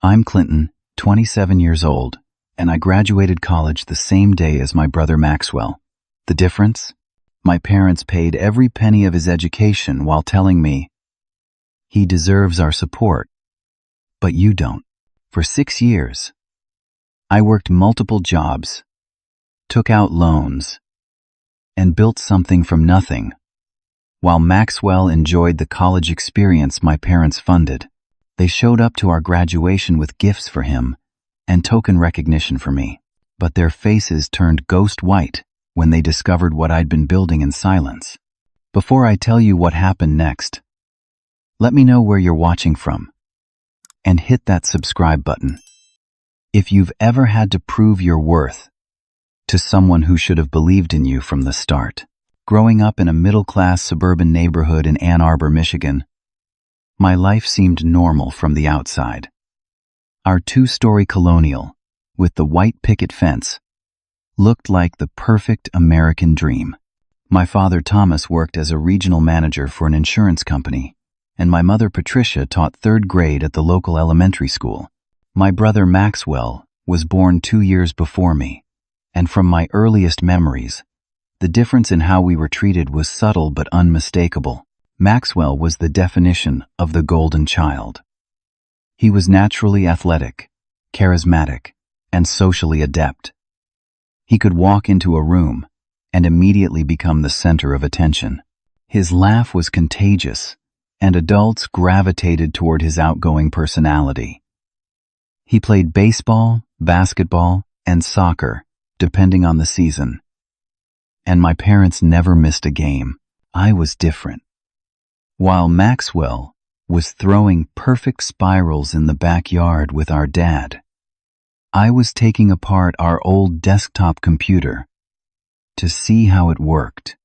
I'm Clinton, 27 years old, and I graduated college the same day as my brother Maxwell. The difference? My parents paid every penny of his education while telling me, "He deserves our support, but you don't." For 6 years, I worked multiple jobs, took out loans, and built something from nothing, while Maxwell enjoyed the college experience my parents funded. They showed up to our graduation with gifts for him and token recognition for me, but their faces turned ghost white when they discovered what I'd been building in silence. Before I tell you what happened next, let me know where you're watching from, and hit that subscribe button. If you've ever had to prove your worth to someone who should have believed in you from the start. Growing up in a middle-class suburban neighborhood in Ann Arbor, Michigan, my life seemed normal from the outside. Our 2-story colonial, with the white picket fence, looked like the perfect American dream. My father Thomas worked as a regional manager for an insurance company, and my mother Patricia taught 3rd grade at the local elementary school. My brother Maxwell was born 2 years before me, and from my earliest memories, the difference in how we were treated was subtle but unmistakable. Maxwell was the definition of the golden child. He was naturally athletic, charismatic, and socially adept. He could walk into a room and immediately become the center of attention. His laugh was contagious, and adults gravitated toward his outgoing personality. He played baseball, basketball, and soccer, depending on the season. And my parents never missed a game. I was different. While Maxwell was throwing perfect spirals in the backyard with our dad, I was taking apart our old desktop computer to see how it worked.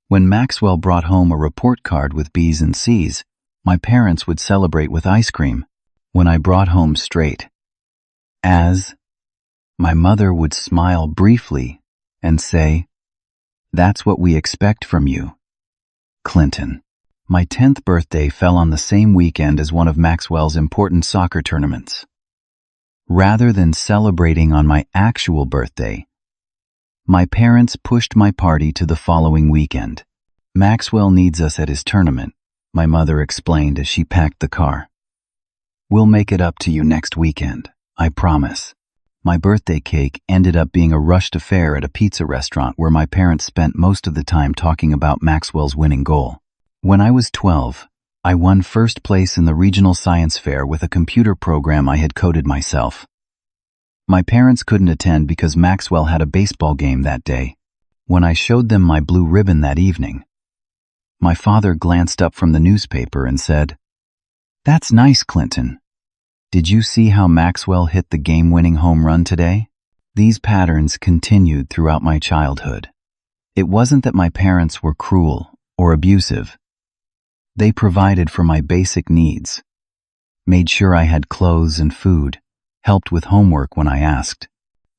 When Maxwell brought home a report card with B's and C's, my parents would celebrate with ice cream. When I brought home straight A's, my mother would smile briefly and say, "That's what we expect from you, Clinton." My 10th birthday fell on the same weekend as one of Maxwell's important soccer tournaments. Rather than celebrating on my actual birthday, my parents pushed my party to the following weekend. "Maxwell needs us at his tournament," my mother explained as she packed the car. "We'll make it up to you next weekend, I promise." My birthday cake ended up being a rushed affair at a pizza restaurant where my parents spent most of the time talking about Maxwell's winning goal. When I was 12, I won 1st place in the regional science fair with a computer program I had coded myself. My parents couldn't attend because Maxwell had a baseball game that day. When I showed them my blue ribbon that evening, my father glanced up from the newspaper and said, "That's nice, Clinton. Did you see how Maxwell hit the game-winning home run today?" These patterns continued throughout my childhood. It wasn't that my parents were cruel or abusive. They provided for my basic needs, made sure I had clothes and food, helped with homework when I asked.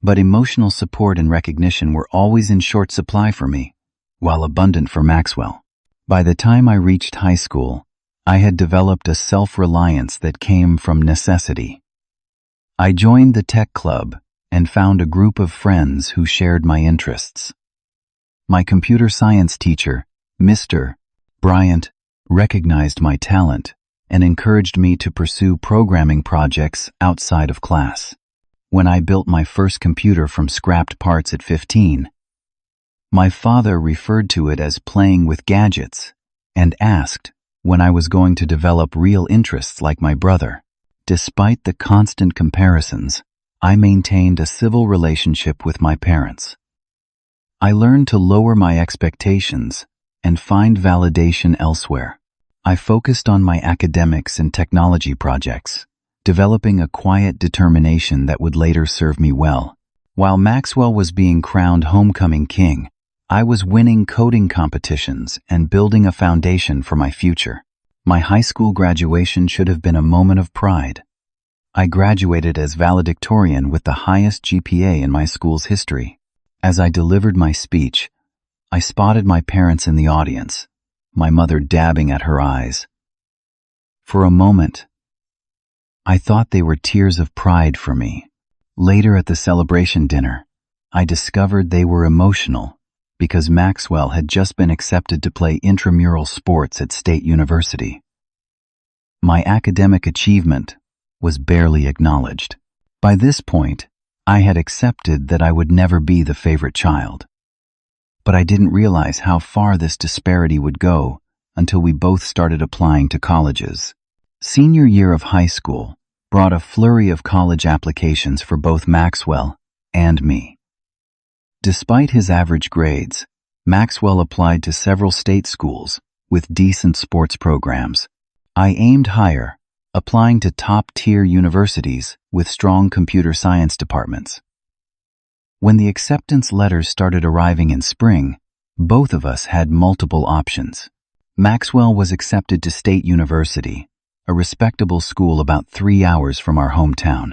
But emotional support and recognition were always in short supply for me, while abundant for Maxwell. By the time I reached high school, I had developed a self-reliance that came from necessity. I joined the tech club and found a group of friends who shared my interests. My computer science teacher, Mr. Bryant, recognized my talent and encouraged me to pursue programming projects outside of class. When I built my first computer from scrapped parts at 15, my father referred to it as playing with gadgets and asked when I was going to develop real interests like my brother. Despite the constant comparisons, I maintained a civil relationship with my parents. I learned to lower my expectations and find validation elsewhere. I focused on my academics and technology projects, developing a quiet determination that would later serve me well. While Maxwell was being crowned homecoming king, I was winning coding competitions and building a foundation for my future. My high school graduation should have been a moment of pride. I graduated as valedictorian with the highest GPA in my school's history. As I delivered my speech, I spotted my parents in the audience, my mother dabbing at her eyes. For a moment, I thought they were tears of pride for me. Later at the celebration dinner, I discovered they were emotional because Maxwell had just been accepted to play intramural sports at State University. My academic achievement was barely acknowledged. By this point, I had accepted that I would never be the favorite child. But I didn't realize how far this disparity would go until we both started applying to colleges. Senior year of high school brought a flurry of college applications for both Maxwell and me. Despite his average grades, Maxwell applied to several state schools with decent sports programs. I aimed higher, applying to top-tier universities with strong computer science departments. When the acceptance letters started arriving in spring, both of us had multiple options. Maxwell was accepted to State University, a respectable school about 3 hours from our hometown.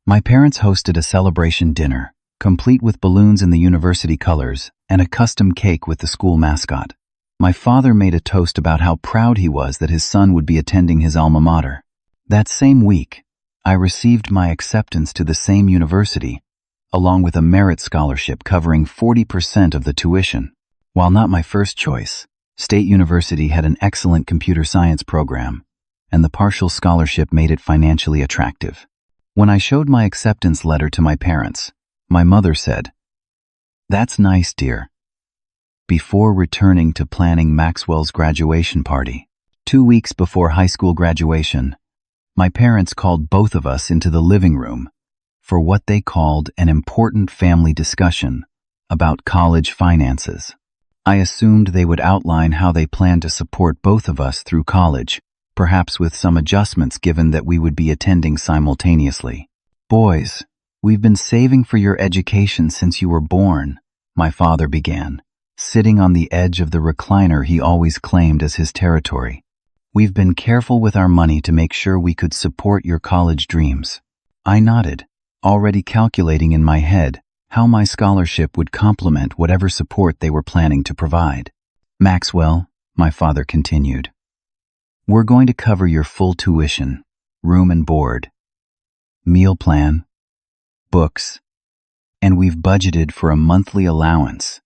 My parents hosted a celebration dinner, complete with balloons in the university colors and a custom cake with the school mascot. My father made a toast about how proud he was that his son would be attending his alma mater. That same week, I received my acceptance to the same university, along with a merit scholarship covering 40% of the tuition. While not my first choice, State University had an excellent computer science program, and the partial scholarship made it financially attractive. When I showed my acceptance letter to my parents, my mother said, "That's nice, dear," before returning to planning Maxwell's graduation party. 2 weeks before high school graduation, my parents called both of us into the living room for what they called an important family discussion about college finances. I assumed they would outline how they planned to support both of us through college, perhaps with some adjustments given that we would be attending simultaneously. "Boys, we've been saving for your education since you were born," my father began, sitting on the edge of the recliner he always claimed as his territory. "We've been careful with our money to make sure we could support your college dreams." I nodded, already calculating in my head how my scholarship would complement whatever support they were planning to provide. "Maxwell," my father continued, "we're going to cover your full tuition, room and board, meal plan, books, and we've budgeted for a monthly allowance,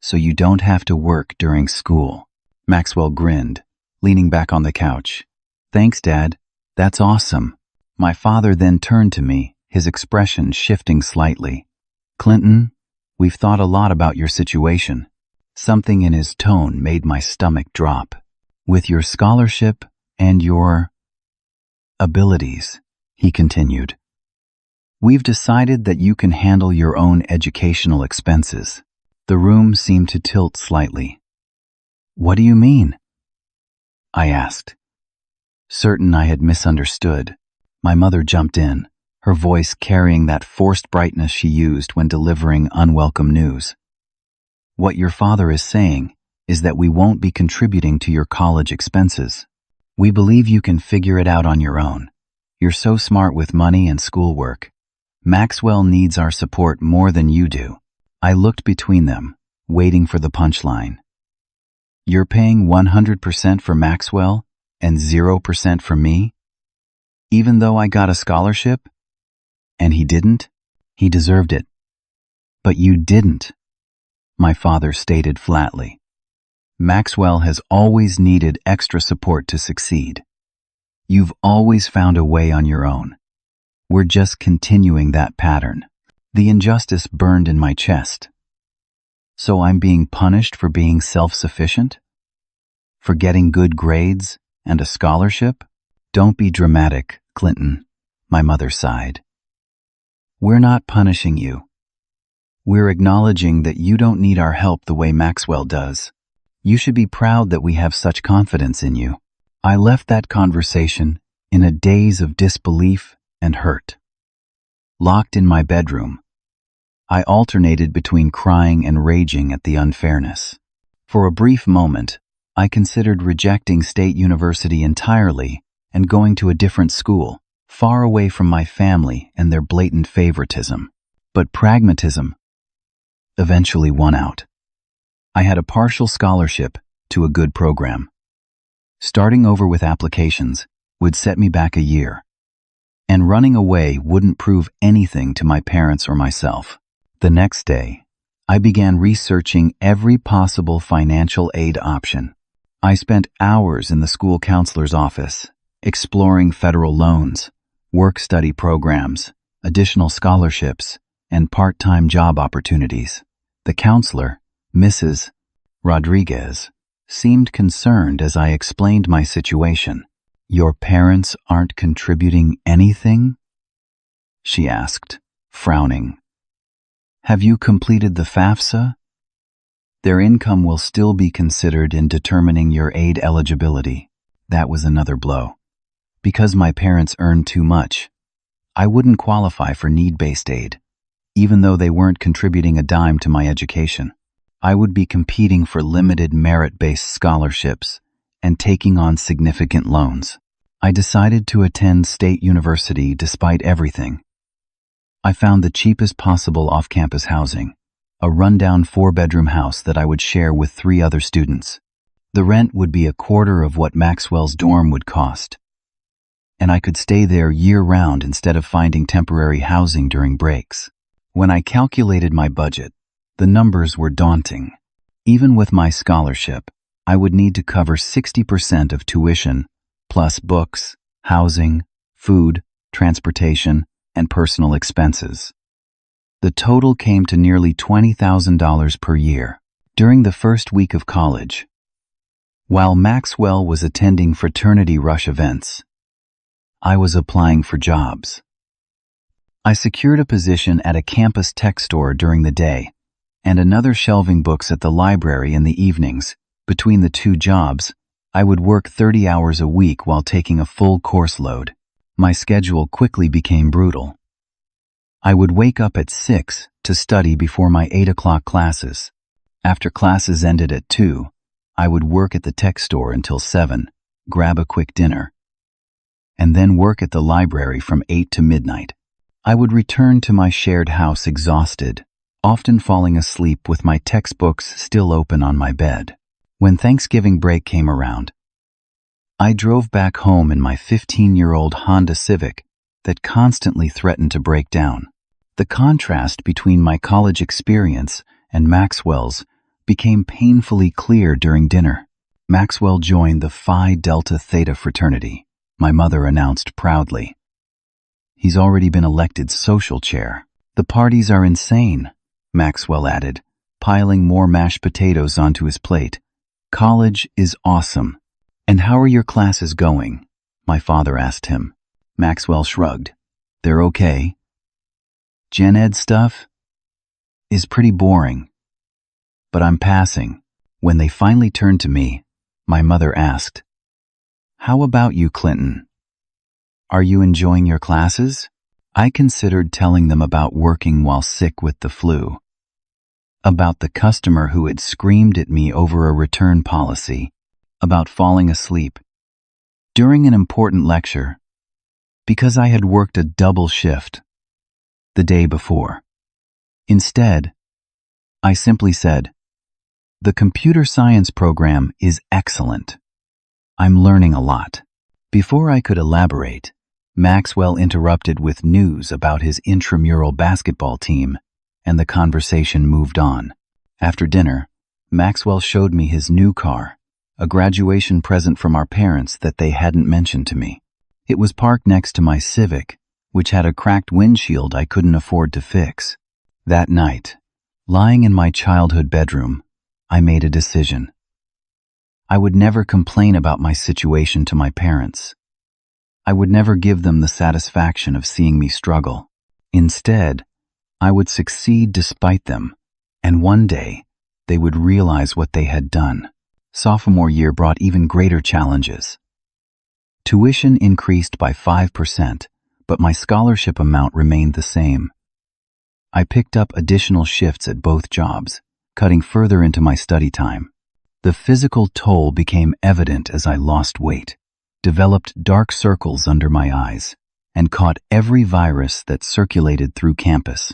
so you don't have to work during school." Maxwell grinned, leaning back on the couch. "Thanks, Dad. That's awesome." My father then turned to me, his expression shifting slightly. "Clinton, we've thought a lot about your situation." Something in his tone made my stomach drop. "With your scholarship and your abilities," he continued, "we've decided that you can handle your own educational expenses." The room seemed to tilt slightly. "What do you mean?" I asked. Certain I had misunderstood, my mother jumped in, her voice carrying that forced brightness she used when delivering unwelcome news. "What your father is saying is that we won't be contributing to your college expenses. We believe you can figure it out on your own. You're so smart with money and schoolwork. Maxwell needs our support more than you do." I looked between them, waiting for the punchline. "You're paying 100% for Maxwell and 0% for me? Even though I got a scholarship? And he didn't? He deserved it." "But you didn't," my father stated flatly. "Maxwell has always needed extra support to succeed. You've always found a way on your own. We're just continuing that pattern." The injustice burned in my chest. So I'm being punished for being self-sufficient? For getting good grades and a scholarship? "Don't be dramatic, Clinton," my mother sighed. "We're not punishing you. We're acknowledging that you don't need our help the way Maxwell does. You should be proud that we have such confidence in you." I left that conversation in a daze of disbelief and hurt. Locked in my bedroom, I alternated between crying and raging at the unfairness. For a brief moment, I considered rejecting State University entirely and going to a different school, far away from my family and their blatant favoritism. But pragmatism eventually won out. I had a partial scholarship to a good program. Starting over with applications would set me back a year. and running away wouldn't prove anything to my parents or myself. The next day, I began researching every possible financial aid option. I spent hours in the school counselor's office, exploring federal loans, work-study programs, additional scholarships, and part-time job opportunities. The counselor, Mrs. Rodriguez, seemed concerned as I explained my situation. "Your parents aren't contributing anything?" she asked, frowning. "Have you completed the FAFSA? Their income will still be considered in determining your aid eligibility." That was another blow. Because my parents earned too much, I wouldn't qualify for need-based aid, even though they weren't contributing a dime to my education. I would be competing for limited merit-based scholarships and taking on significant loans. I decided to attend State University despite everything. I found the cheapest possible off-campus housing, a rundown 4-bedroom house that I would share with 3 other students. The rent would be a quarter of what Maxwell's dorm would cost, and I could stay there year-round instead of finding temporary housing during breaks. When I calculated my budget, the numbers were daunting. Even with my scholarship, I would need to cover 60% of tuition, plus books, housing, food, transportation, and personal expenses. The total came to nearly $20,000 per year. During the first week of college, while Maxwell was attending fraternity rush events, I was applying for jobs. I secured a position at a campus tech store during the day and another shelving books at the library in the evenings. Between the 2 jobs, I would work 30 hours a week while taking a full course load. My schedule quickly became brutal. I would wake up at 6 to study before my 8 o'clock classes. After classes ended at 2, I would work at the tech store until 7, grab a quick dinner, and then work at the library from 8 to midnight. I would return to my shared house exhausted, often falling asleep with my textbooks still open on my bed. When Thanksgiving break came around, I drove back home in my 15-year-old Honda Civic that constantly threatened to break down. The contrast between my college experience and Maxwell's became painfully clear during dinner. Maxwell joined the Phi Delta Theta fraternity, my mother announced proudly. He's already been elected social chair. The parties are insane, Maxwell added, piling more mashed potatoes onto his plate. College is awesome. And how are your classes going? My father asked him. Maxwell shrugged. They're okay. Gen Ed stuff is pretty boring, but I'm passing. When they finally turned to me, my mother asked, How about you, Clinton? Are you enjoying your classes? I considered telling them about working while sick with the flu, about the customer who had screamed at me over a return policy, about falling asleep during an important lecture because I had worked a double shift the day before. Instead, I simply said, the computer science program is excellent. I'm learning a lot. Before I could elaborate, Maxwell interrupted with news about his intramural basketball team, and the conversation moved on. After dinner, Maxwell showed me his new car, a graduation present from our parents that they hadn't mentioned to me. It was parked next to my Civic, which had a cracked windshield I couldn't afford to fix. That night, lying in my childhood bedroom, I made a decision. I would never complain about my situation to my parents. I would never give them the satisfaction of seeing me struggle. Instead, I would succeed despite them, and one day, they would realize what they had done. Sophomore year brought even greater challenges. Tuition increased by 5%, but my scholarship amount remained the same. I picked up additional shifts at both jobs, cutting further into my study time. The physical toll became evident as I lost weight, developed dark circles under my eyes, and caught every virus that circulated through campus.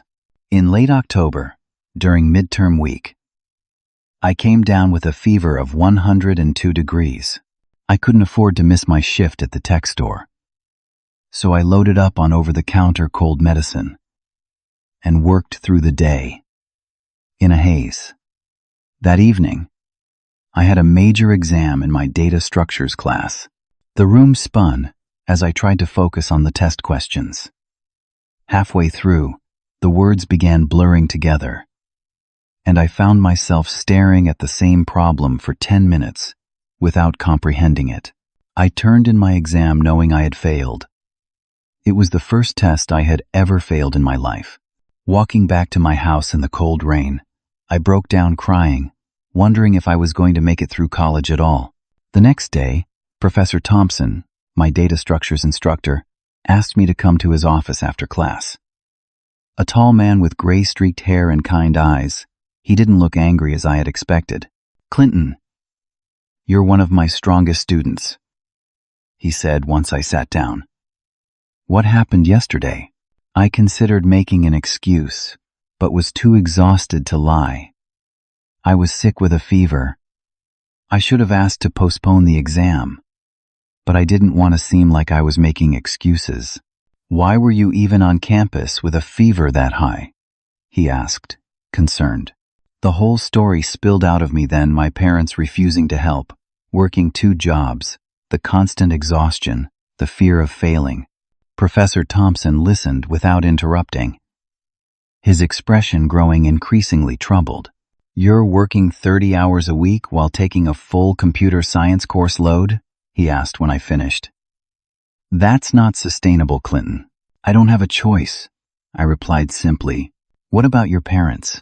In late October, during midterm week, I came down with a fever of 102 degrees. I couldn't afford to miss my shift at the tech store. so I loaded up on over-the-counter cold medicine and worked through the day in a haze. That evening, I had a major exam in my data structures class. The room spun as I tried to focus on the test questions. Halfway through, the words began blurring together, and I found myself staring at the same problem for 10 minutes without comprehending it. I turned in my exam knowing I had failed. It was the first test I had ever failed in my life. Walking back to my house in the cold rain, I broke down crying, wondering if I was going to make it through college at all. The next day, Professor Thompson, my data structures instructor, asked me to come to his office after class. A tall man with gray-streaked hair and kind eyes, he didn't look angry as I had expected. "Clinton, you're one of my strongest students," he said once I sat down. "What happened yesterday?" I considered making an excuse, but was too exhausted to lie. I was sick with a fever. I should have asked to postpone the exam, but I didn't want to seem like I was making excuses. "Why were you even on campus with a fever that high?" he asked, concerned. The whole story spilled out of me then, my parents refusing to help, working 2 jobs, the constant exhaustion, the fear of failing. Professor Thompson listened without interrupting, his expression growing increasingly troubled. "You're working 30 hours a week while taking a full computer science course load?" he asked when I finished. "That's not sustainable, Clinton. I don't have a choice," I replied simply. "What about your parents?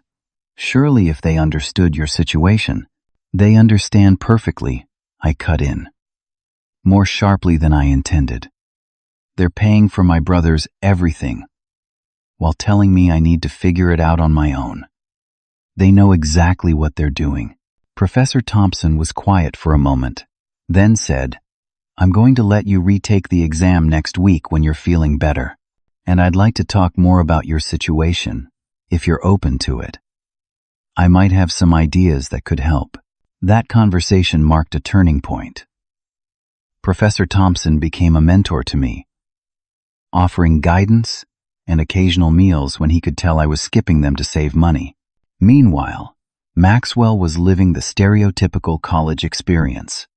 Surely if they understood your situation." "They understand perfectly," I cut in, more sharply than I intended. "They're paying for my brother's everything, while telling me I need to figure it out on my own. They know exactly what they're doing." Professor Thompson was quiet for a moment, then said, "I'm going to let you retake the exam next week when you're feeling better, and I'd like to talk more about your situation, if you're open to it. I might have some ideas that could help." That conversation marked a turning point. Professor Thompson became a mentor to me, offering guidance and occasional meals when he could tell I was skipping them to save money. Meanwhile, Maxwell was living the stereotypical college experience.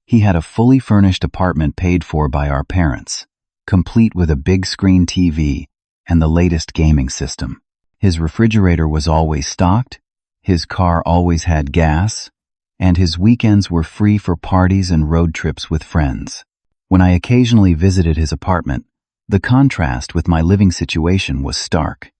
He had a fully furnished apartment paid for by our parents, complete with a big screen TV and the latest gaming system. His refrigerator was always stocked, his car always had gas, and his weekends were free for parties and road trips with friends. When I occasionally visited his apartment, the contrast with my living situation was stark.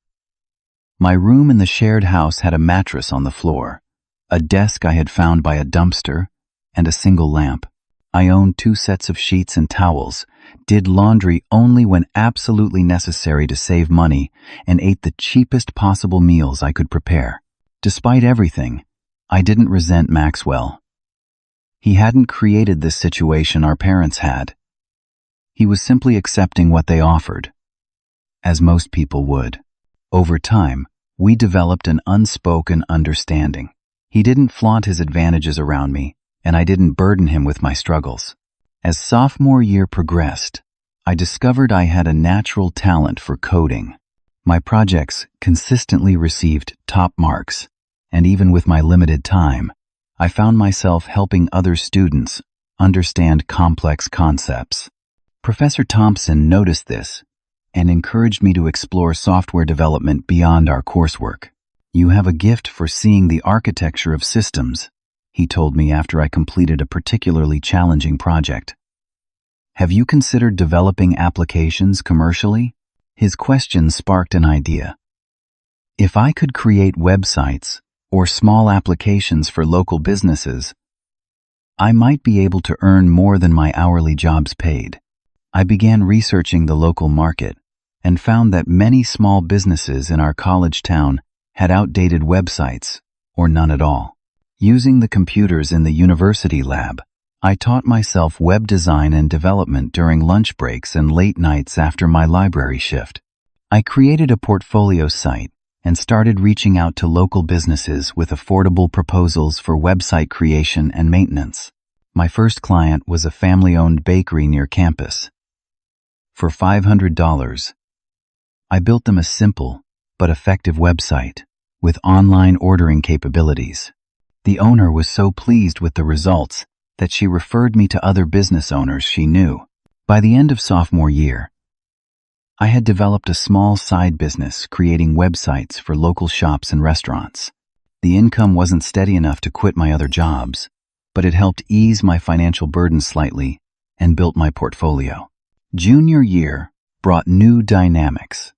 My room in the shared house had a mattress on the floor, a desk I had found by a dumpster, and a single lamp. I owned 2 sets of sheets and towels, did laundry only when absolutely necessary to save money, and ate the cheapest possible meals I could prepare. Despite everything, I didn't resent Maxwell. He hadn't created this situation our parents had. He was simply accepting what they offered, as most people would. Over time, we developed an unspoken understanding. He didn't flaunt his advantages around me, and I didn't burden him with my struggles. As sophomore year progressed, I discovered I had a natural talent for coding. My projects consistently received top marks, and even with my limited time, I found myself helping other students understand complex concepts. Professor Thompson noticed this and encouraged me to explore software development beyond our coursework. "You have a gift for seeing the architecture of systems," he told me after I completed a particularly challenging project. "Have you considered developing applications commercially?" His question sparked an idea. If I could create websites or small applications for local businesses, I might be able to earn more than my hourly jobs paid. I began researching the local market and found that many small businesses in our college town had outdated websites or none at all. Using the computers in the university lab, I taught myself web design and development during lunch breaks and late nights after my library shift. I created a portfolio site and started reaching out to local businesses with affordable proposals for website creation and maintenance. My first client was a family-owned bakery near campus. For $500, I built them a simple but effective website with online ordering capabilities. The owner was so pleased with the results that she referred me to other business owners she knew. By the end of sophomore year, I had developed a small side business creating websites for local shops and restaurants. The income wasn't steady enough to quit my other jobs, but it helped ease my financial burden slightly and built my portfolio. Junior year brought new dynamics.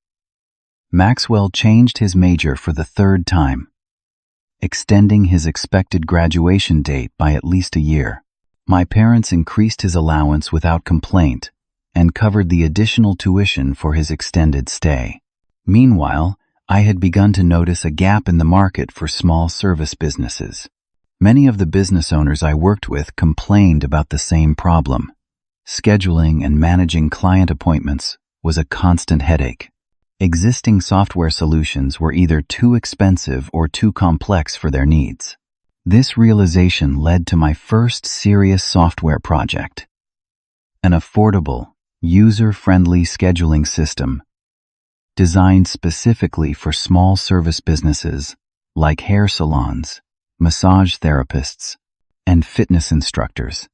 Maxwell changed his major for the third time, extending his expected graduation date by at least a year. My parents increased his allowance without complaint and covered the additional tuition for his extended stay. Meanwhile, I had begun to notice a gap in the market for small service businesses. Many of the business owners I worked with complained about the same problem. Scheduling and managing client appointments was a constant headache. Existing software solutions were either too expensive or too complex for their needs. This realization led to my first serious software project, an affordable, user-friendly scheduling system designed specifically for small service businesses like hair salons, massage therapists, and fitness instructors.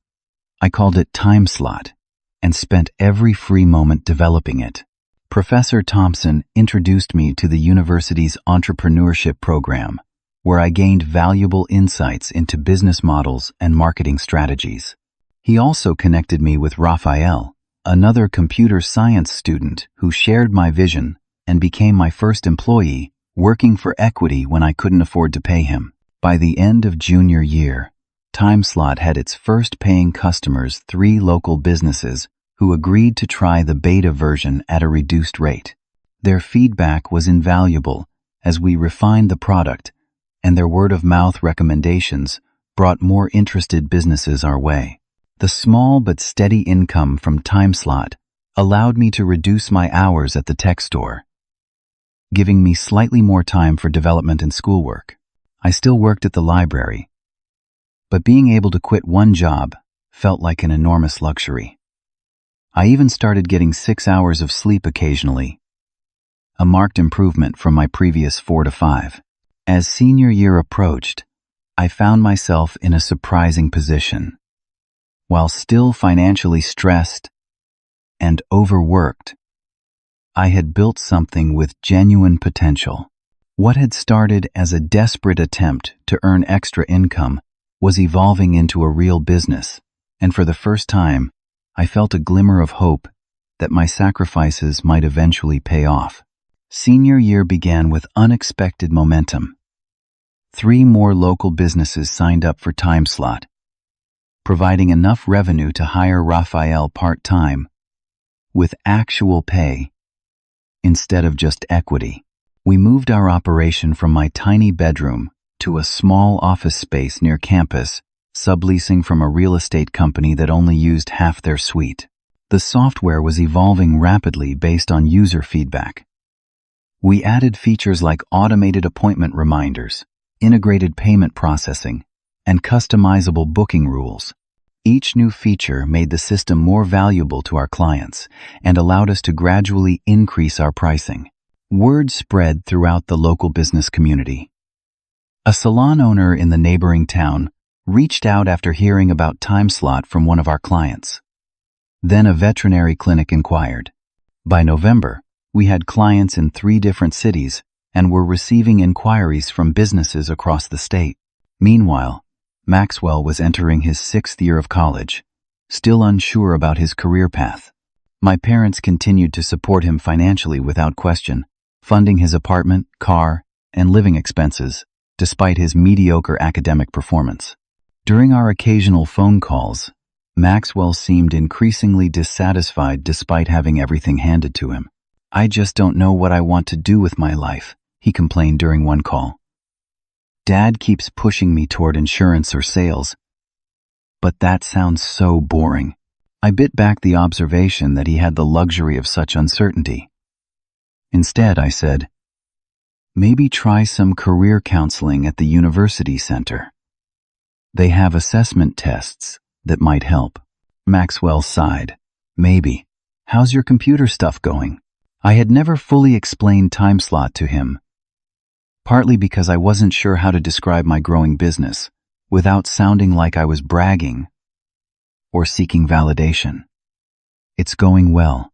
I called it TimeSlot and spent every free moment developing it. Professor Thompson introduced me to the university's entrepreneurship program, where I gained valuable insights into business models and marketing strategies. He also connected me with Raphael, another computer science student who shared my vision and became my first employee, working for equity when I couldn't afford to pay him. By the end of junior year, TimeSlot had its first paying customers, 3 local businesses who agreed to try the beta version at a reduced rate. Their feedback was invaluable as we refined the product, and their word-of-mouth recommendations brought more interested businesses our way. The small but steady income from TimeSlot allowed me to reduce my hours at the tech store, giving me slightly more time for development and schoolwork. I still worked at the library, but being able to quit one job felt like an enormous luxury. I even started getting 6 hours of sleep occasionally, a marked improvement from my previous 4 to 5. As senior year approached, I found myself in a surprising position. While still financially stressed and overworked, I had built something with genuine potential. What had started as a desperate attempt to earn extra income was evolving into a real business, and for the first time, I felt a glimmer of hope that my sacrifices might eventually pay off. Senior year began with unexpected momentum. 3 more local businesses signed up for TimeSlot, providing enough revenue to hire Raphael part-time with actual pay instead of just equity. We moved our operation from my tiny bedroom to a small office space near campus, subleasing from a real estate company that only used half their suite. The software was evolving rapidly based on user feedback. We added features like automated appointment reminders, integrated payment processing, and customizable booking rules. Each new feature made the system more valuable to our clients and allowed us to gradually increase our pricing. Word spread throughout the local business community. A salon owner in the neighboring town reached out after hearing about TimeSlot from one of our clients. Then a veterinary clinic inquired. By November, we had clients in 3 different cities and were receiving inquiries from businesses across the state. Meanwhile, Maxwell was entering his 6th year of college, still unsure about his career path. My parents continued to support him financially without question, funding his apartment, car, and living expenses, despite his mediocre academic performance. During our occasional phone calls, Maxwell seemed increasingly dissatisfied despite having everything handed to him. "I just don't know what I want to do with my life," he complained during one call. "Dad keeps pushing me toward insurance or sales, but that sounds so boring." I bit back the observation that he had the luxury of such uncertainty. Instead, I said, "Maybe try some career counseling at the university center. They have assessment tests that might help." Maxwell sighed. "Maybe. How's your computer stuff going? I had never fully explained TimeSlot to him, partly because I wasn't sure how to describe my growing business without sounding like I was bragging or seeking validation. It's going well,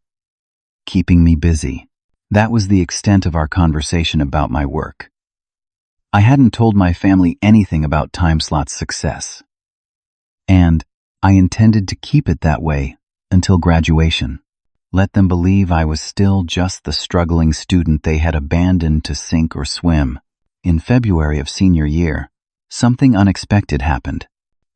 keeping me busy. That was the extent of our conversation about my work. I hadn't told my family anything about TimeSlot's success, and I intended to keep it that way until graduation. Let them believe I was still just the struggling student they had abandoned to sink or swim. In February of senior year, something unexpected happened.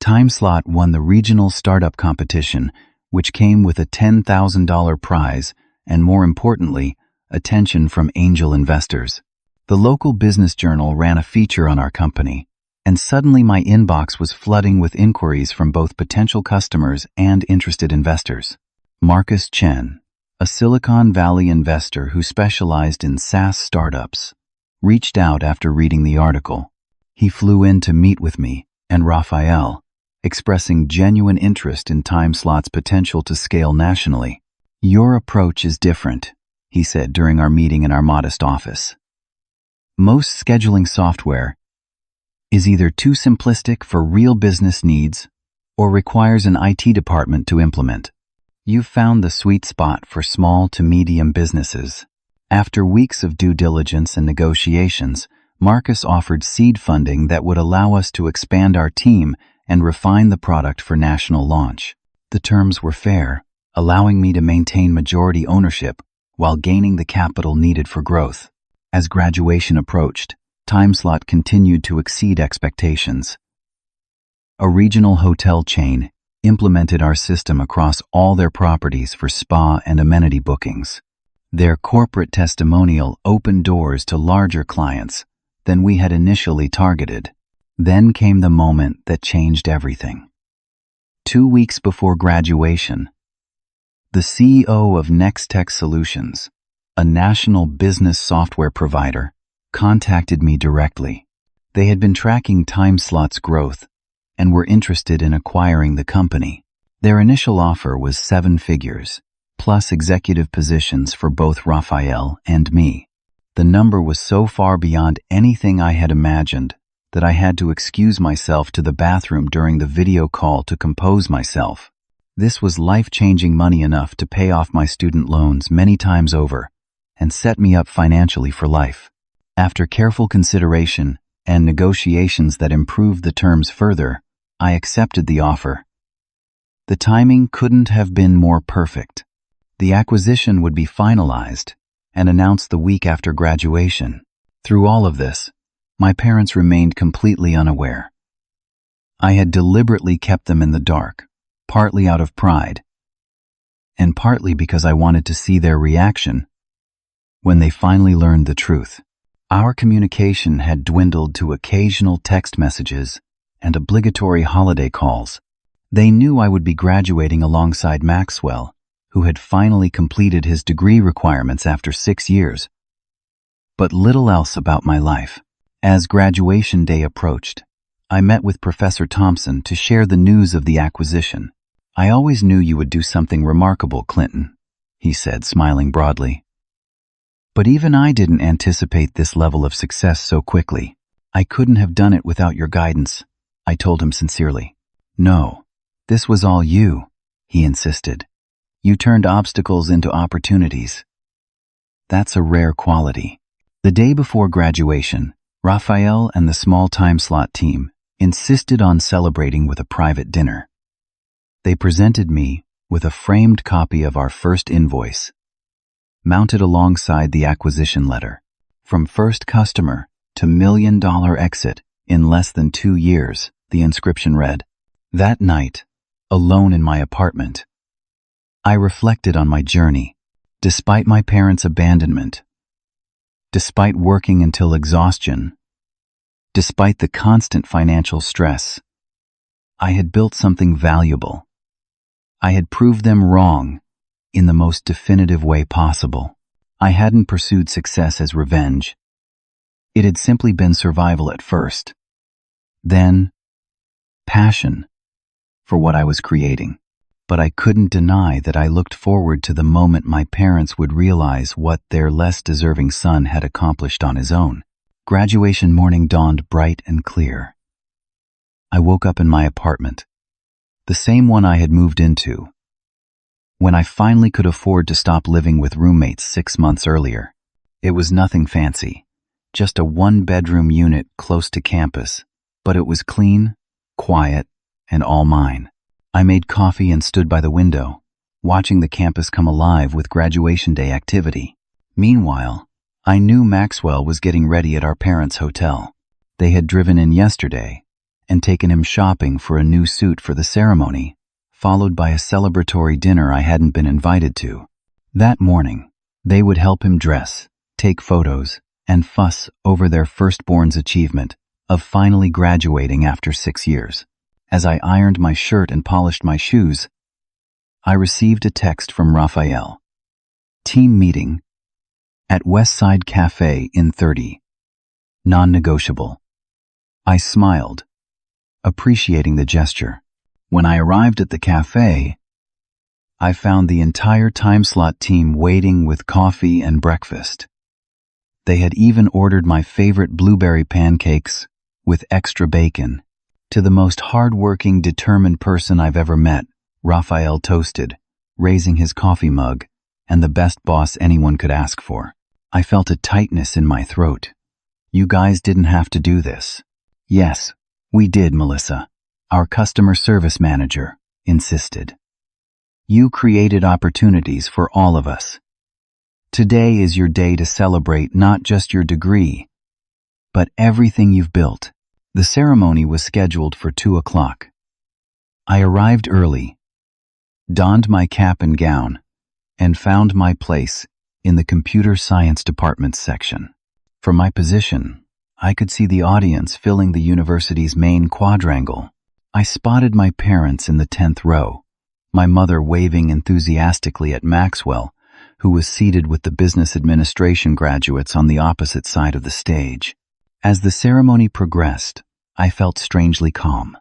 TimeSlot won the regional startup competition, which came with a $10,000 prize and, more importantly, attention from angel investors. The local business journal ran a feature on our company, and suddenly my inbox was flooding with inquiries from both potential customers and interested investors. Marcus Chen, a Silicon Valley investor who specialized in SaaS startups, reached out after reading the article. He flew in to meet with me and Raphael, expressing genuine interest in TimeSlot's potential to scale nationally. "Your approach is different," he said during our meeting in our modest office. "Most scheduling software is either too simplistic for real business needs or requires an IT department to implement. You've found the sweet spot for small to medium businesses." After weeks of due diligence and negotiations, Marcus offered seed funding that would allow us to expand our team and refine the product for national launch. The terms were fair, allowing me to maintain majority ownership while gaining the capital needed for growth. As graduation approached, TimeSlot continued to exceed expectations. A regional hotel chain implemented our system across all their properties for spa and amenity bookings. Their corporate testimonial opened doors to larger clients than we had initially targeted. Then came the moment that changed everything. 2 weeks before graduation, the CEO of Nextech Solutions, a national business software provider, contacted me directly. They had been tracking TimeSlot's growth and were interested in acquiring the company. Their initial offer was 7 figures, plus executive positions for both Raphael and me. The number was so far beyond anything I had imagined that I had to excuse myself to the bathroom during the video call to compose myself. This was life-changing money enough to pay off my student loans many times over and set me up financially for life. After careful consideration and negotiations that improved the terms further, I accepted the offer. The timing couldn't have been more perfect. The acquisition would be finalized and announced the week after graduation. Through all of this, my parents remained completely unaware. I had deliberately kept them in the dark, partly out of pride, and partly because I wanted to see their reaction when they finally learned the truth. Our communication had dwindled to occasional text messages and obligatory holiday calls. They knew I would be graduating alongside Maxwell, who had finally completed his degree requirements after 6 years, but little else about my life. As graduation day approached, I met with Professor Thompson to share the news of the acquisition. "I always knew you would do something remarkable, Clinton," he said, smiling broadly. "But even I didn't anticipate this level of success so quickly. I couldn't have done it without your guidance," I told him sincerely. "No, this was all you," he insisted. "You turned obstacles into opportunities. That's a rare quality." The day before graduation, Raphael and the small TimeSlot team insisted on celebrating with a private dinner. They presented me with a framed copy of our first invoice, mounted alongside the acquisition letter. "From first customer to $1 million exit in less than 2 years," the inscription read. That night, alone in my apartment, I reflected on my journey. Despite my parents' abandonment, despite working until exhaustion, despite the constant financial stress, I had built something valuable. I had proved them wrong in the most definitive way possible. I hadn't pursued success as revenge. It had simply been survival at first. Then, passion for what I was creating. but I couldn't deny that I looked forward to the moment my parents would realize what their less deserving son had accomplished on his own. Graduation morning dawned bright and clear. I woke up in my apartment, the same one I had moved into, when I finally could afford to stop living with roommates 6 months earlier. It was nothing fancy, just a one-bedroom unit close to campus, but it was clean, quiet, and all mine. I made coffee and stood by the window, watching the campus come alive with graduation day activity. Meanwhile, I knew Maxwell was getting ready at our parents' hotel. They had driven in yesterday and taken him shopping for a new suit for the ceremony, followed by a celebratory dinner I hadn't been invited to. That morning, they would help him dress, take photos, and fuss over their firstborn's achievement of finally graduating after 6 years. As I ironed my shirt and polished my shoes, I received a text from Raphael. Team meeting at Westside Cafe in 30. Non-negotiable. I smiled, appreciating the gesture. When I arrived at the cafe, I found the entire time-slot team waiting with coffee and breakfast. They had even ordered my favorite blueberry pancakes with extra bacon. To the most hard-working, determined person I've ever met, Raphael toasted, raising his coffee mug, and the best boss anyone could ask for. I felt a tightness in my throat. You guys didn't have to do this. Yes, we did, Melissa. Our customer service manager insisted. You created opportunities for all of us. Today is your day to celebrate not just your degree, but everything you've built. The ceremony was scheduled for 2 o'clock. I arrived early, donned my cap and gown, and found my place in the computer science department section. From my position, I could see the audience filling the university's main quadrangle. I spotted my parents in the 10th row, my mother waving enthusiastically at Maxwell, who was seated with the business administration graduates on the opposite side of the stage. As the ceremony progressed, I felt strangely calm.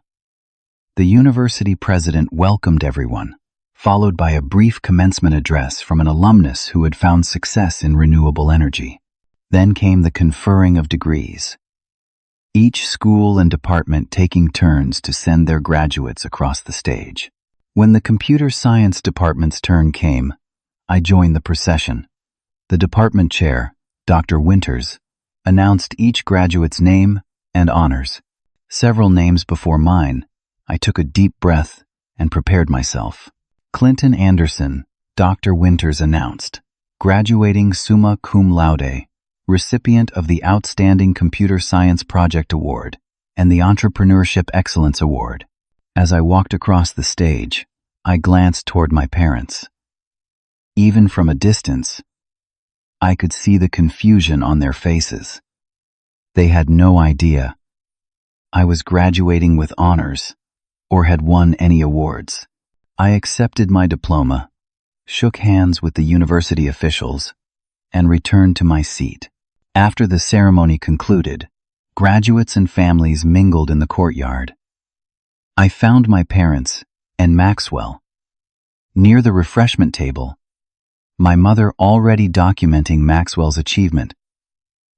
The university president welcomed everyone, followed by a brief commencement address from an alumnus who had found success in renewable energy. Then came the conferring of degrees, each school and department taking turns to send their graduates across the stage. When the computer science department's turn came, I joined the procession. The department chair, Dr. Winters, announced each graduate's name and honors. Several names before mine, I took a deep breath and prepared myself. Clinton Anderson, Dr. Winters announced, graduating summa cum laude, recipient of the Outstanding Computer Science Project Award and the Entrepreneurship Excellence Award. As I walked across the stage, I glanced toward my parents. Even from a distance, I could see the confusion on their faces. They had no idea I was graduating with honors or had won any awards. I accepted my diploma, shook hands with the university officials, and returned to my seat. After the ceremony concluded, graduates and families mingled in the courtyard. I found my parents and Maxwell near the refreshment table, my mother already documenting Maxwell's achievement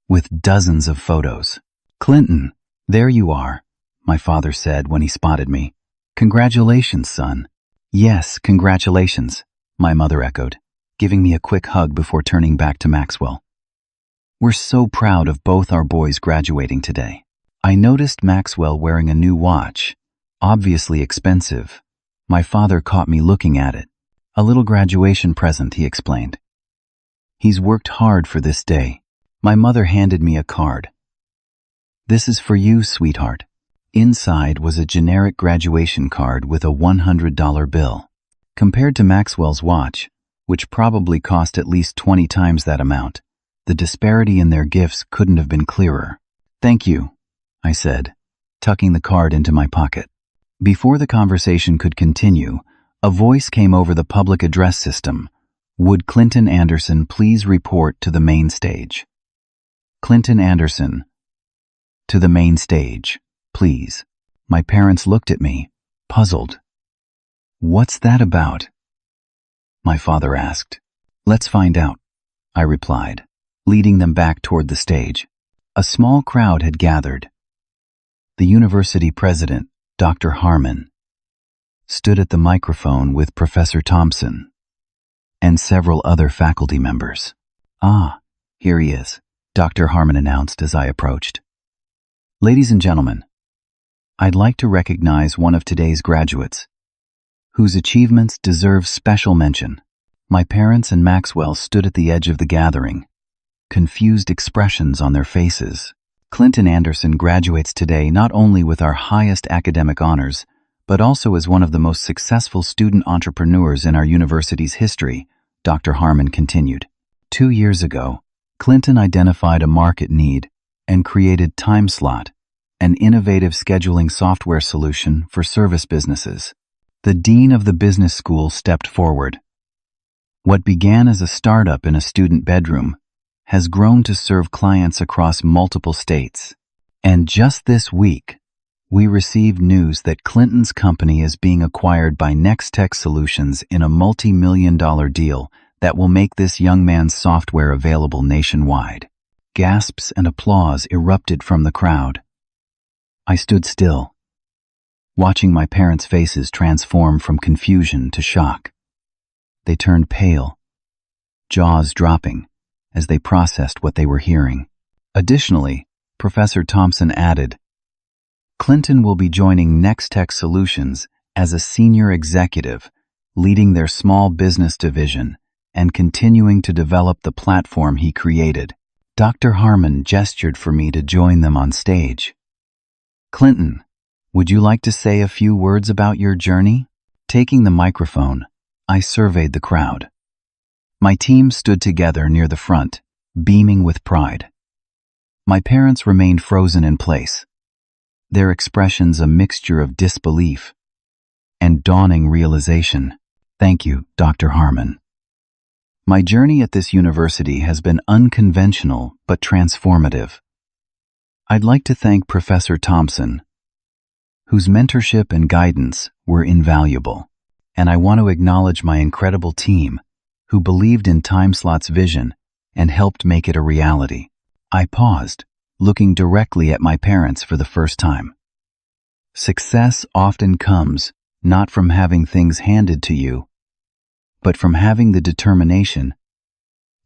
with dozens of photos. Clinton, there you are, my father said when he spotted me. Congratulations, son. Yes, congratulations, my mother echoed, giving me a quick hug before turning back to Maxwell. We're so proud of both our boys graduating today. I noticed Maxwell wearing a new watch, obviously expensive. My father caught me looking at it. A little graduation present, he explained. He's worked hard for this day. My mother handed me a card. This is for you, sweetheart. Inside was a generic graduation card with a $100 bill. Compared to Maxwell's watch, which probably cost at least 20 times that amount, the disparity in their gifts couldn't have been clearer. Thank you, I said, tucking the card into my pocket. Before the conversation could continue, a voice came over the public address system. Would Clinton Anderson please report to the main stage? Clinton Anderson, to the main stage, please. My parents looked at me, puzzled. "What's that about?" my father asked. "Let's find out," I replied, leading them back toward the stage. A small crowd had gathered. The university president, Dr. Harmon, stood at the microphone with Professor Thompson and several other faculty members. "Ah, here he is," Dr. Harmon announced as I approached. "Ladies and gentlemen, I'd like to recognize one of today's graduates, whose achievements deserve special mention." My parents and Maxwell stood at the edge of the gathering, confused expressions on their faces. Clinton Anderson graduates today not only with our highest academic honors, but also as one of the most successful student entrepreneurs in our university's history, Dr. Harmon continued. 2 years ago, Clinton identified a market need and created TimeSlot, an innovative scheduling software solution for service businesses. The dean of the business school stepped forward. What began as a startup in a student bedroom has grown to serve clients across multiple states. And just this week, we received news that Clinton's company is being acquired by Nextech Solutions in a multi-million-dollar deal that will make this young man's software available nationwide. Gasps and applause erupted from the crowd. I stood still, watching my parents' faces transform from confusion to shock. They turned pale, jaws dropping, as they processed what they were hearing. Additionally, Professor Thompson added, "Clinton will be joining Nextech Solutions as a senior executive, leading their small business division and continuing to develop the platform he created." Dr. Harmon gestured for me to join them on stage. "Clinton, would you like to say a few words about your journey?" Taking the microphone, I surveyed the crowd. My team stood together near the front, beaming with pride. My parents remained frozen in place, their expressions a mixture of disbelief and dawning realization. "Thank you, Dr. Harmon. My journey at this university has been unconventional but transformative. I'd like to thank Professor Thompson, whose mentorship and guidance were invaluable. And I want to acknowledge my incredible team, who believed in TimeSlot's vision and helped make it a reality." I paused, looking directly at my parents for the first time. Success often comes not from having things handed to you, but from having the determination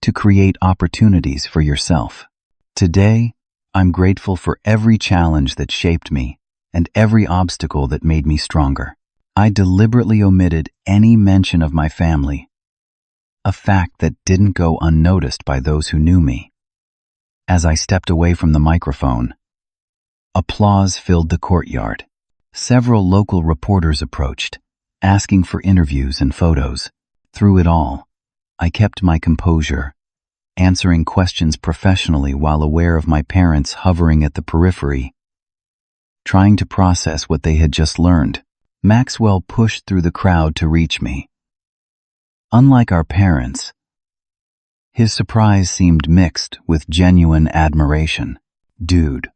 to create opportunities for yourself. Today, I'm grateful for every challenge that shaped me and every obstacle that made me stronger. I deliberately omitted any mention of my family, a fact that didn't go unnoticed by those who knew me. As I stepped away from the microphone, applause filled the courtyard. Several local reporters approached, asking for interviews and photos. Through it all, I kept my composure, answering questions professionally while aware of my parents hovering at the periphery, trying to process what they had just learned. Maxwell pushed through the crowd to reach me. Unlike our parents, his surprise seemed mixed with genuine admiration. "Dude,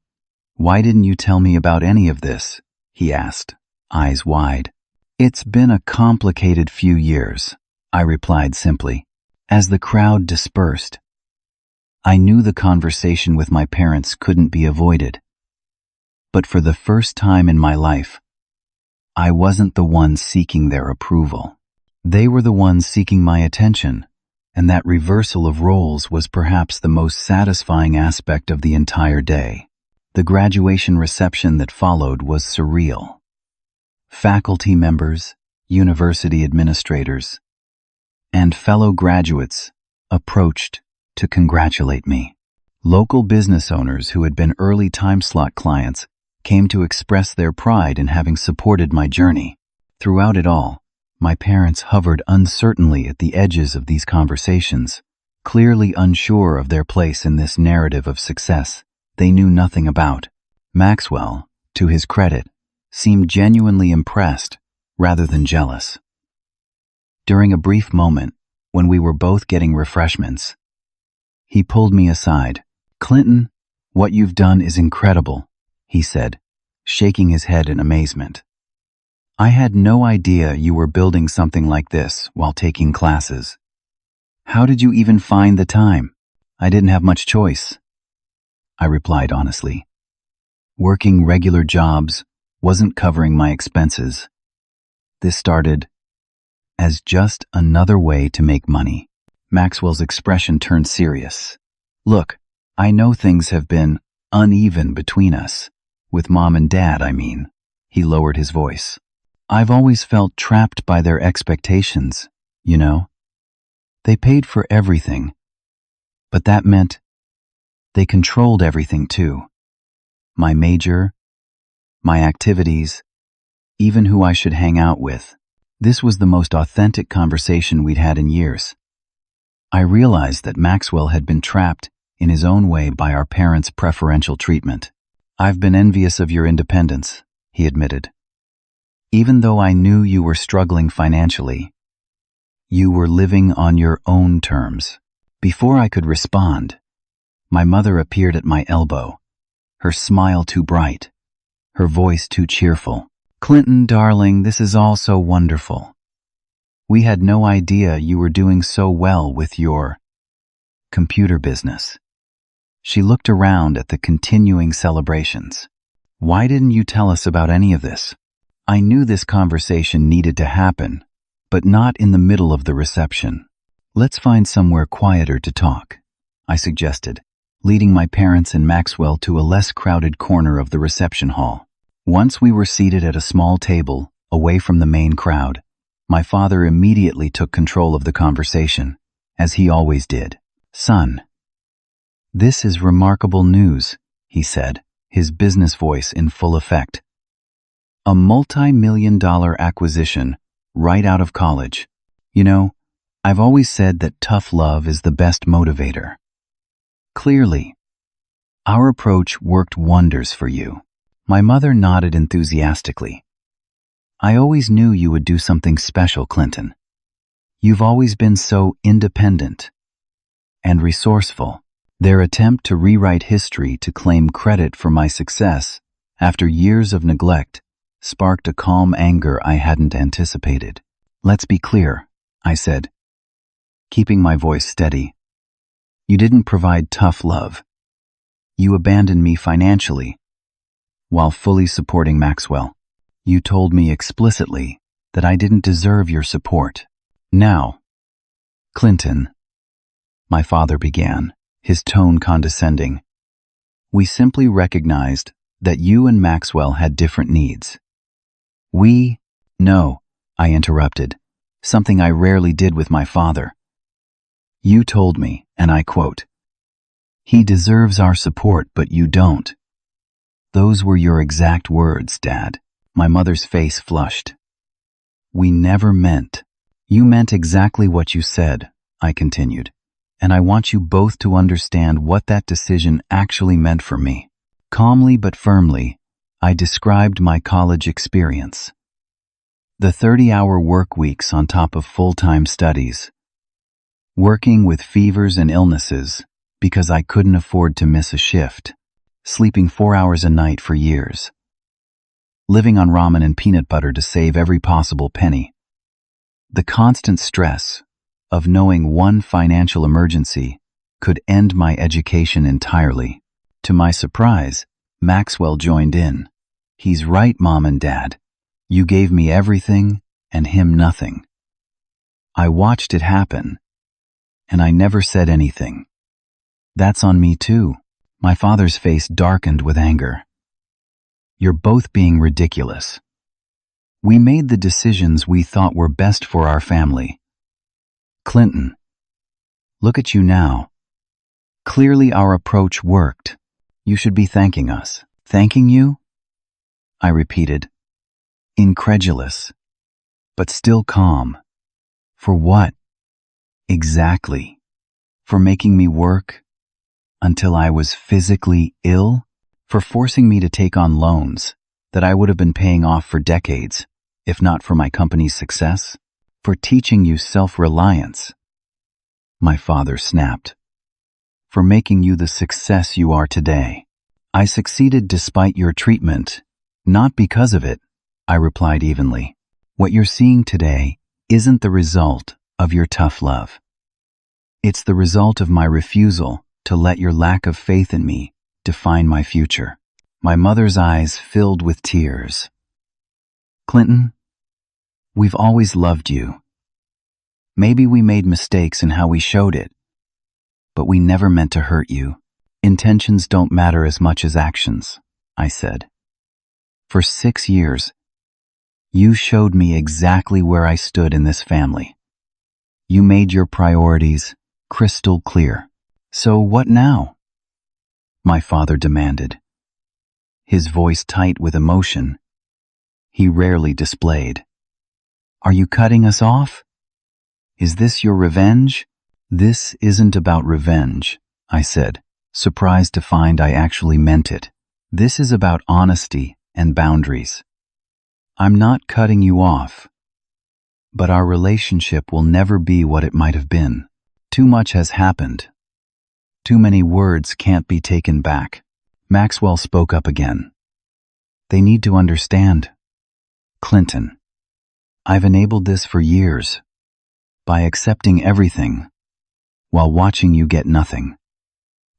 why didn't you tell me about any of this?" he asked, eyes wide. "It's been a complicated few years," I replied simply. As the crowd dispersed, I knew the conversation with my parents couldn't be avoided. But for the first time in my life, I wasn't the one seeking their approval. They were the ones seeking my attention, and that reversal of roles was perhaps the most satisfying aspect of the entire day. The graduation reception that followed was surreal. Faculty members, university administrators, and fellow graduates approached to congratulate me. Local business owners who had been early TimeSlot clients came to express their pride in having supported my journey. Throughout it all, my parents hovered uncertainly at the edges of these conversations, clearly unsure of their place in this narrative of success they knew nothing about. Maxwell, to his credit, seemed genuinely impressed rather than jealous. During a brief moment, when we were both getting refreshments, he pulled me aside. "Clinton, what you've done is incredible," he said, shaking his head in amazement. I had no idea you were building something like this while taking classes. How did you even find the time? I didn't have much choice, I replied honestly. Working regular jobs wasn't covering my expenses. This started as just another way to make money. Maxwell's expression turned serious. Look, I know things have been uneven between us. With Mom and Dad, I mean. He lowered his voice. I've always felt trapped by their expectations, you know? They paid for everything, but that meant they controlled everything too. My major, my activities, even who I should hang out with. This was the most authentic conversation we'd had in years. I realized that Maxwell had been trapped in his own way by our parents' preferential treatment. I've been envious of your independence, he admitted. Even though I knew you were struggling financially, you were living on your own terms. Before I could respond, my mother appeared at my elbow, her smile too bright, her voice too cheerful. Clinton, darling, this is all so wonderful. We had no idea you were doing so well with your computer business. She looked around at the continuing celebrations. Why didn't you tell us about any of this? I knew this conversation needed to happen, but not in the middle of the reception. Let's find somewhere quieter to talk, I suggested, leading my parents and Maxwell to a less crowded corner of the reception hall. Once we were seated at a small table, away from the main crowd, my father immediately took control of the conversation, as he always did. Son, this is remarkable news, he said, his business voice in full effect. A multi-million-dollar acquisition right out of college. You know, I've always said that tough love is the best motivator. Clearly, our approach worked wonders for you. My mother nodded enthusiastically. I always knew you would do something special, Clinton. You've always been so independent and resourceful. Their attempt to rewrite history to claim credit for my success after years of neglect sparked a calm anger I hadn't anticipated. Let's be clear, I said, keeping my voice steady. You didn't provide tough love. You abandoned me financially, while fully supporting Maxwell. You told me explicitly that I didn't deserve your support. Now, Clinton, my father began, his tone condescending, we simply recognized that you and Maxwell had different needs. No, I interrupted, something I rarely did with my father. You told me, and I quote, he deserves our support, but you don't. Those were your exact words, Dad. My mother's face flushed. We never meant. You meant exactly what you said, I continued, and I want you both to understand what that decision actually meant for me. Calmly but firmly, I described my college experience. The 30-hour work weeks on top of full-time studies. Working with fevers and illnesses because I couldn't afford to miss a shift. Sleeping 4 hours a night for years. Living on ramen and peanut butter to save every possible penny. The constant stress of knowing one financial emergency could end my education entirely. To my surprise, Maxwell joined in. He's right, Mom and Dad. You gave me everything and him nothing. I watched it happen, and I never said anything. That's on me too. My father's face darkened with anger. You're both being ridiculous. We made the decisions we thought were best for our family. Clinton, look at you now. Clearly our approach worked. You should be thanking us. Thanking you? I repeated, incredulous, but still calm. For what? Exactly. For making me work until I was physically ill? For forcing me to take on loans that I would have been paying off for decades, if not for my company's success? For teaching you self-reliance? My father snapped. For making you the success you are today. I succeeded despite your treatment, not because of it. I replied evenly. What you're seeing today isn't the result of your tough love. It's the result of my refusal to let your lack of faith in me define my future. My mother's eyes filled with tears. Clinton, we've always loved you. Maybe we made mistakes in how we showed it, but we never meant to hurt you. Intentions don't matter as much as actions, I said. For 6 years, you showed me exactly where I stood in this family. You made your priorities crystal clear. So what now? My father demanded, his voice tight with emotion he rarely displayed. Are you cutting us off? Is this your revenge? This isn't about revenge, I said, surprised to find I actually meant it. This is about honesty and boundaries. I'm not cutting you off, but our relationship will never be what it might have been. Too much has happened. Too many words can't be taken back. Maxwell spoke up again. They need to understand. Clinton, I've enabled this for years, by accepting everything, while watching you get nothing.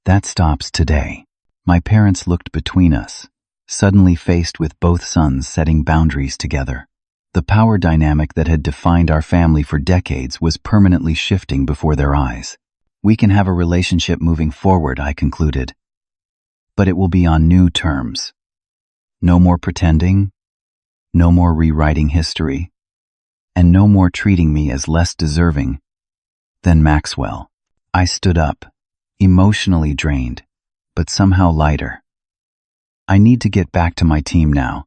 That stops today. My parents looked between us, suddenly faced with both sons setting boundaries together. The power dynamic that had defined our family for decades was permanently shifting before their eyes. We can have a relationship moving forward, I concluded, but it will be on new terms. No more pretending, no more rewriting history, and no more treating me as less deserving than Maxwell. I stood up, emotionally drained, but somehow lighter. I need to get back to my team now.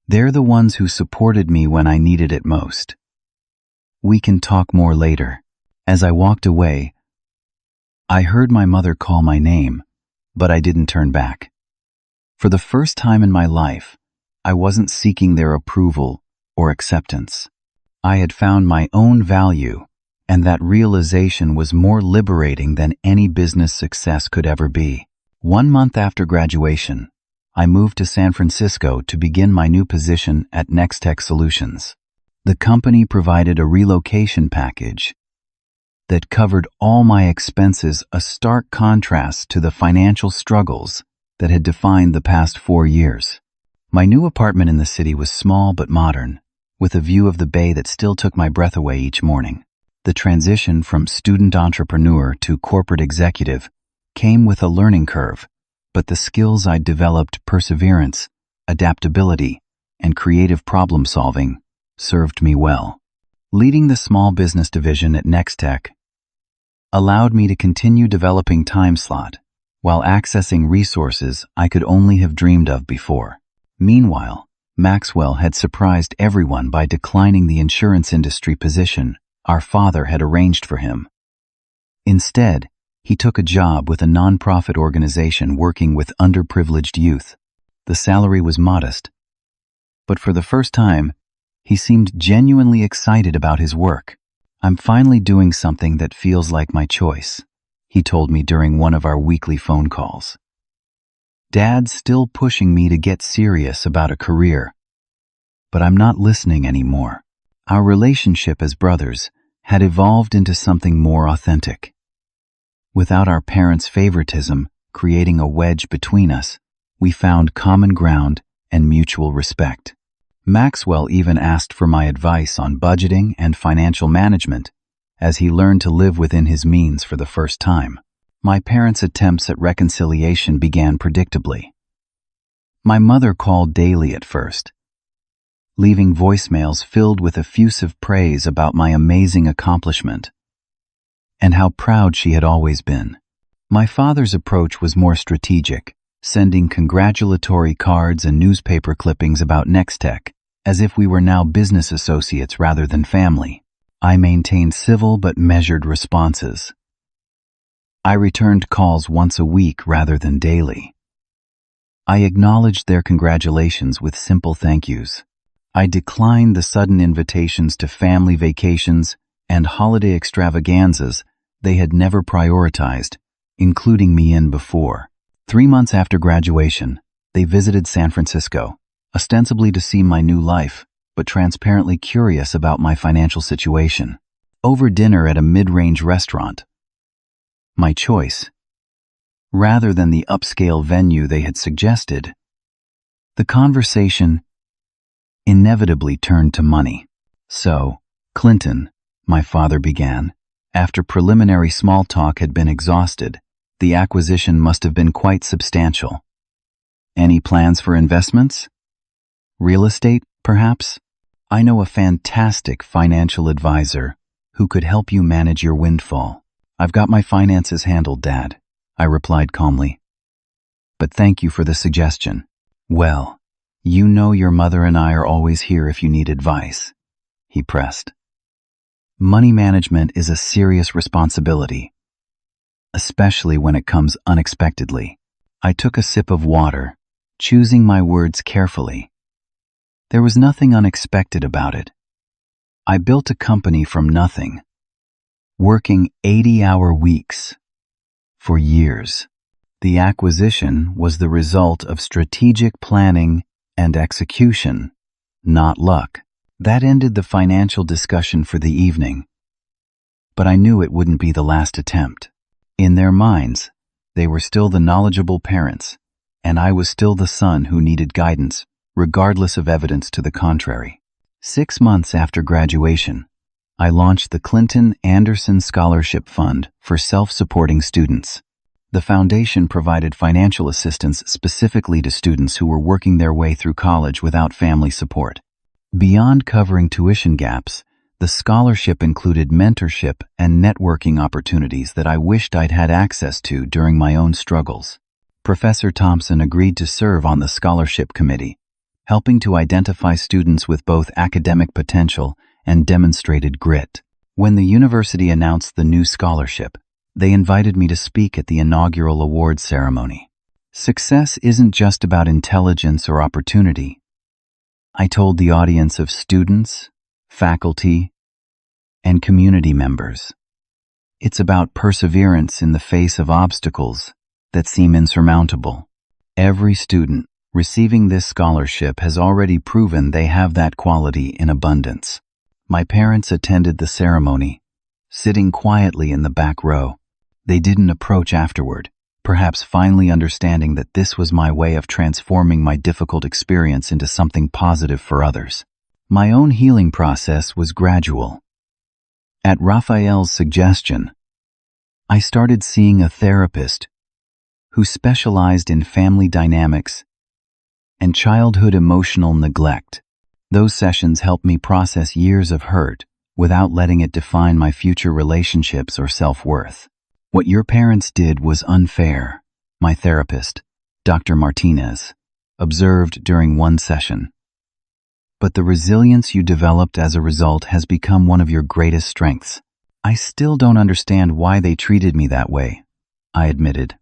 They're the ones who supported me when I needed it most. We can talk more later. As I walked away, I heard my mother call my name, but I didn't turn back. For the first time in my life, I wasn't seeking their approval or acceptance. I had found my own value, and that realization was more liberating than any business success could ever be. 1 month after graduation, I moved to San Francisco to begin my new position at Nextech Solutions. The company provided a relocation package that covered all my expenses, a stark contrast to the financial struggles that had defined the past 4 years. My new apartment in the city was small but modern, with a view of the bay that still took my breath away each morning. The transition from student entrepreneur to corporate executive came with a learning curve, but the skills I'd developed, perseverance, adaptability, and creative problem-solving, served me well. Leading the small business division at Nextech allowed me to continue developing TimeSlot while accessing resources I could only have dreamed of before. Meanwhile, Maxwell had surprised everyone by declining the insurance industry position our father had arranged for him. Instead, he took a job with a nonprofit organization working with underprivileged youth. The salary was modest, but for the first time, he seemed genuinely excited about his work. I'm finally doing something that feels like my choice, he told me during one of our weekly phone calls. Dad's still pushing me to get serious about a career, but I'm not listening anymore. Our relationship as brothers had evolved into something more authentic. Without our parents' favoritism creating a wedge between us, we found common ground and mutual respect. Maxwell even asked for my advice on budgeting and financial management, as he learned to live within his means for the first time. My parents' attempts at reconciliation began predictably. My mother called daily at first, leaving voicemails filled with effusive praise about my amazing accomplishment and how proud she had always been. My father's approach was more strategic, sending congratulatory cards and newspaper clippings about Nextech, as if we were now business associates rather than family. I maintained civil but measured responses. I returned calls once a week rather than daily. I acknowledged their congratulations with simple thank yous. I declined the sudden invitations to family vacations and holiday extravaganzas they had never prioritized, including me in before. 3 months after graduation, they visited San Francisco. ostensibly to see my new life, but transparently curious about my financial situation. Over dinner at a mid-range restaurant, my choice, rather than the upscale venue they had suggested, the conversation inevitably turned to money. "So, Clinton," my father began, after preliminary small talk had been exhausted, "the acquisition must have been quite substantial. Any plans for investments? Real estate, perhaps? I know a fantastic financial advisor who could help you manage your windfall." "I've got my finances handled, Dad," I replied calmly. "But thank you for the suggestion." "Well, you know your mother and I are always here if you need advice," he pressed. "Money management is a serious responsibility, especially when it comes unexpectedly." I took a sip of water, choosing my words carefully. There was nothing unexpected about it. I built a company from nothing, working 80-hour weeks for years. The acquisition was the result of strategic planning and execution, not luck. That ended the financial discussion for the evening. But I knew it wouldn't be the last attempt. In their minds, they were still the knowledgeable parents, and I was still the son who needed guidance, regardless of evidence to the contrary. 6 months after graduation, I launched the Clinton Anderson Scholarship Fund for self-supporting students. The foundation provided financial assistance specifically to students who were working their way through college without family support. Beyond covering tuition gaps, the scholarship included mentorship and networking opportunities that I wished I'd had access to during my own struggles. Professor Thompson agreed to serve on the scholarship committee, helping to identify students with both academic potential and demonstrated grit. When the university announced the new scholarship, they invited me to speak at the inaugural awards ceremony. "Success isn't just about intelligence or opportunity," I told the audience of students, faculty, and community members. "It's about perseverance in the face of obstacles that seem insurmountable." Every student receiving this scholarship has already proven they have that quality in abundance. My parents attended the ceremony, sitting quietly in the back row. They didn't approach afterward, perhaps finally understanding that this was my way of transforming my difficult experience into something positive for others. My own healing process was gradual. At Raphael's suggestion, I started seeing a therapist who specialized in family dynamics and childhood emotional neglect. Those sessions helped me process years of hurt without letting it define my future relationships or self-worth. "What your parents did was unfair," my therapist, Dr. Martinez, observed during one session. "But the resilience you developed as a result has become one of your greatest strengths." "I still don't understand why they treated me that way," I admitted.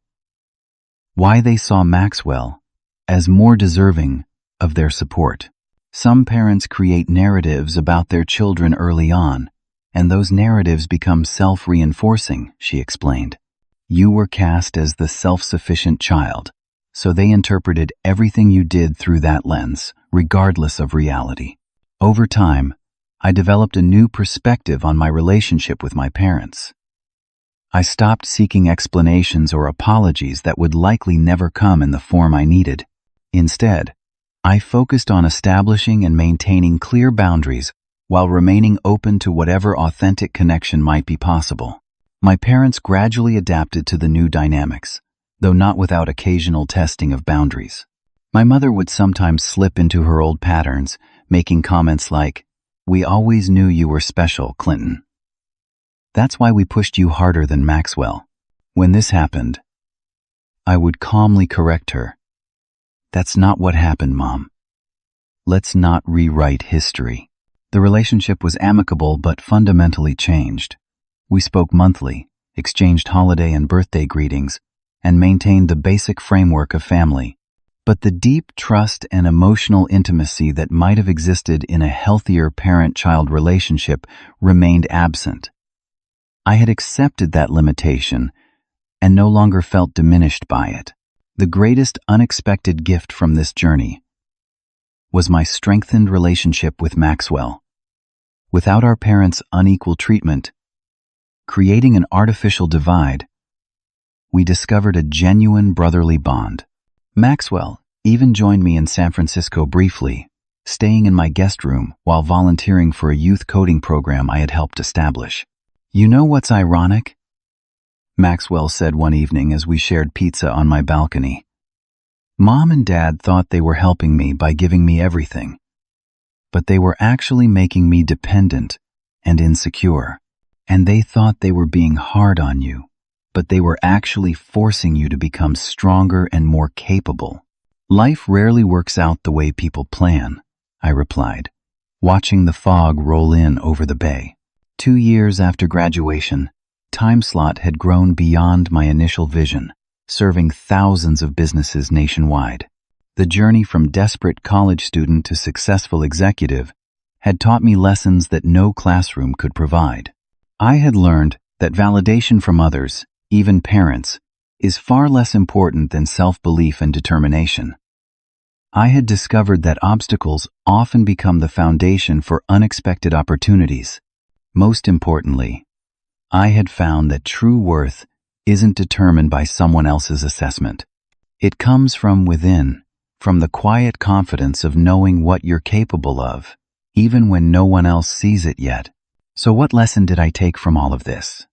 "Why they saw Maxwell as more deserving of their support. Some parents create narratives about their children early on, and those narratives become self-reinforcing," she explained. "You were cast as the self-sufficient child, so they interpreted everything you did through that lens, regardless of reality." Over time, I developed a new perspective on my relationship with my parents. I stopped seeking explanations or apologies that would likely never come in the form I needed. Instead, I focused on establishing and maintaining clear boundaries while remaining open to whatever authentic connection might be possible. My parents gradually adapted to the new dynamics, though not without occasional testing of boundaries. My mother would sometimes slip into her old patterns, making comments like, "We always knew you were special, Clinton. That's why we pushed you harder than Maxwell." When this happened, I would calmly correct her. "That's not what happened, Mom. Let's not rewrite history." The relationship was amicable but fundamentally changed. We spoke monthly, exchanged holiday and birthday greetings, and maintained the basic framework of family. But the deep trust and emotional intimacy that might have existed in a healthier parent-child relationship remained absent. I had accepted that limitation and no longer felt diminished by it. The greatest unexpected gift from this journey was my strengthened relationship with Maxwell. Without our parents' unequal treatment, creating an artificial divide, we discovered a genuine brotherly bond. Maxwell even joined me in San Francisco briefly, staying in my guest room while volunteering for a youth coding program I had helped establish. "You know what's ironic?" Maxwell said one evening as we shared pizza on my balcony. "Mom and Dad thought they were helping me by giving me everything, but they were actually making me dependent and insecure. And they thought they were being hard on you, but they were actually forcing you to become stronger and more capable." "Life rarely works out the way people plan," I replied, watching the fog roll in over the bay. 2 years after graduation, TimeSlot had grown beyond my initial vision, serving thousands of businesses nationwide. The journey from desperate college student to successful executive had taught me lessons that no classroom could provide. I had learned that validation from others, even parents, is far less important than self-belief and determination. I had discovered that obstacles often become the foundation for unexpected opportunities. Most importantly, I had found that true worth isn't determined by someone else's assessment. It comes from within, from the quiet confidence of knowing what you're capable of, even when no one else sees it yet. So what lesson did I take from all of this?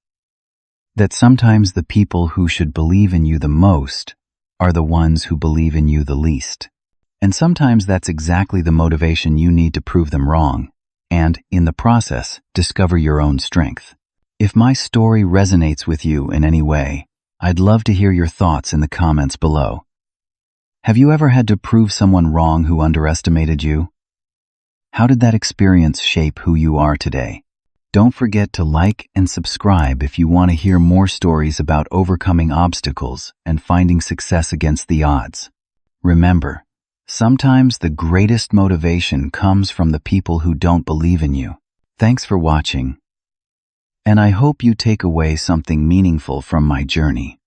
That sometimes the people who should believe in you the most are the ones who believe in you the least. And sometimes that's exactly the motivation you need to prove them wrong, and, in the process, discover your own strength. If my story resonates with you in any way, I'd love to hear your thoughts in the comments below. Have you ever had to prove someone wrong who underestimated you? How did that experience shape who you are today? Don't forget to like and subscribe if you want to hear more stories about overcoming obstacles and finding success against the odds. Remember, sometimes the greatest motivation comes from the people who don't believe in you. Thanks for watching, and I hope you take away something meaningful from my journey.